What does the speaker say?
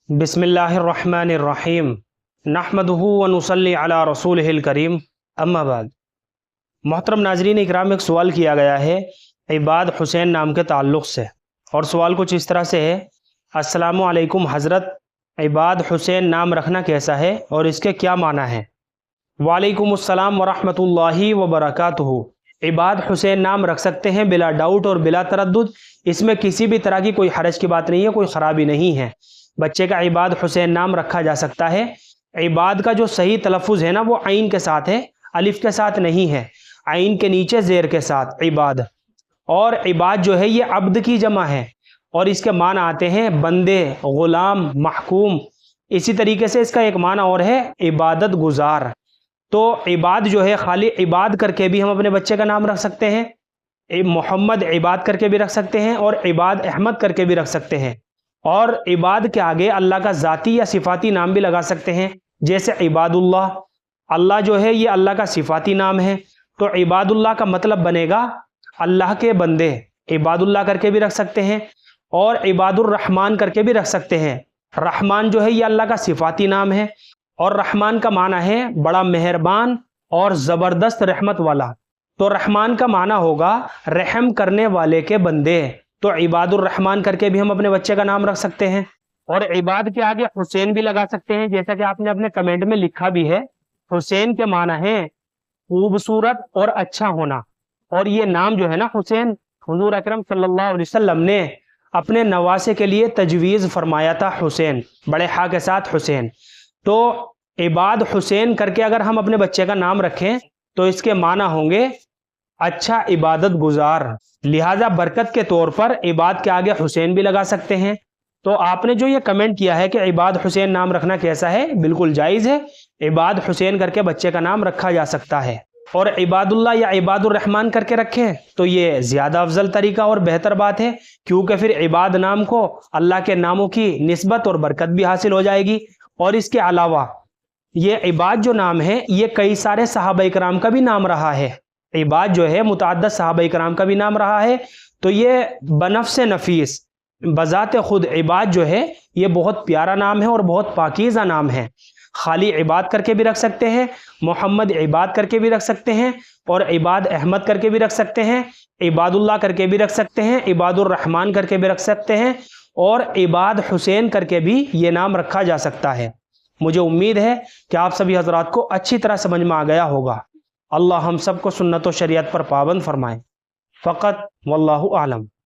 बिस्मिल्लाहिर्रहमानिर्रहीम नहमदुहु व नुसल्ली अला रसूलिहिल करीम अम्मा बाद। मोहतरम नाज़रीन इकराम, एक सवाल किया गया है इबाद हुसैन नाम के ताल्लुक़ से, और सवाल कुछ इस तरह से है। अस्सलामु अलैकुम हज़रत, इबाद हुसैन नाम रखना कैसा है और इसके क्या माना है? वालेकुमुस्सलाम व रहमतुल्लाहि व बरकातुहू। इबाद हुसैन नाम रख सकते हैं बिला डाउट और बिला तरद्दुद, इसमें किसी भी तरह की कोई हरज की बात नहीं है, कोई ख़राबी नहीं है। बच्चे का इबाद हुसैन नाम रखा जा सकता है। इबाद का जो सही तलफ़ुज़ है ना, वो आइन के साथ है, अलिफ के साथ नहीं है, आइन के नीचे ज़ेर के साथ इबाद। और इबाद जो है ये अब्द की जमा है और इसके माना आते हैं बंदे, ग़ुलाम, महकूम। इसी तरीके से इसका एक माना और है इबादत गुजार। तो इबाद जो है खाली इबाद करके भी हम अपने बच्चे का नाम रख सकते हैं, मोहम्मद इबाद करके भी रख सकते हैं और इबाद अहमद करके भी रख सकते हैं। और इबाद के आगे अल्लाह का ज़ाती या सिफ़ाती नाम भी लगा सकते हैं, जैसे इबादुल्लाह। अल्लाह जो है ये अल्लाह का सिफ़ाती नाम है, तो इबादुल्लाह का मतलब बनेगा अल्लाह के बंदे। इबादुल्लाह करके भी रख सकते हैं और इबादुर रहमान करके भी रख सकते हैं। रहमान जो है ये अल्लाह का सिफ़ाती नाम है और रहमान का माना है बड़ा मेहरबान और ज़बरदस्त रहमत वाला। तो रहमान का माना होगा रहम करने वाले के बंदे। तो इबादुर रहमान करके भी हम अपने बच्चे का नाम रख सकते हैं। और इबाद के आगे हुसैन भी लगा सकते हैं, जैसा कि आपने अपने कमेंट में लिखा भी है। हुसैन के माना है खूबसूरत और अच्छा होना। और ये नाम जो है ना हुसैन, हुजूर अकरम सल्लल्लाहु अलैहि वसल्लम ने अपने नवासे के लिए तजवीज़ फरमाया था, हुसैन बड़े हा के साथ हुसैन। तो इबाद हुसैन करके अगर हम अपने बच्चे का नाम रखें तो इसके माना होंगे अच्छा इबादत गुजार। लिहाजा बरकत के तौर पर इबाद के आगे हुसैन भी लगा सकते हैं। तो आपने जो ये कमेंट किया है कि इबाद हुसैन नाम रखना कैसा है, बिल्कुल जायज़ है। इबाद हुसैन करके बच्चे का नाम रखा जा सकता है। और इबादुल्लाह या इबादुर रहमान करके रखें तो ये ज़्यादा अफजल तरीका और बेहतर बात है, क्योंकि फिर इबाद नाम को अल्लाह के नामों की निस्बत और बरकत भी हासिल हो जाएगी। और इसके अलावा ये इबाद जो नाम है ये कई सारे सहाबा इकराम का भी नाम रहा है। इबाद जो है मुतअद्दिद सहाबा इकराम का भी नाम रहा है। तो ये बनफ्स नफीस बज़ात खुद इबाद जो है ये बहुत प्यारा नाम है और बहुत पाकीज़ा नाम है। खाली इबाद करके भी रख सकते हैं, मोहम्मद इबाद करके भी रख सकते हैं और इबाद अहमद करके भी रख सकते हैं, इबादुल्लाह करके भी रख सकते हैं, इबादुर रहमान करके भी रख सकते हैं और इबाद हुसैन करके भी ये नाम रखा जा सकता है। मुझे उम्मीद है कि आप सभी हजरात को अच्छी तरह समझ में आ गया होगा। अल्लाह हम सबको सुन्नत व शरीयत पर पाबंद फरमाए। फ़क़त वल्लाहु आलम।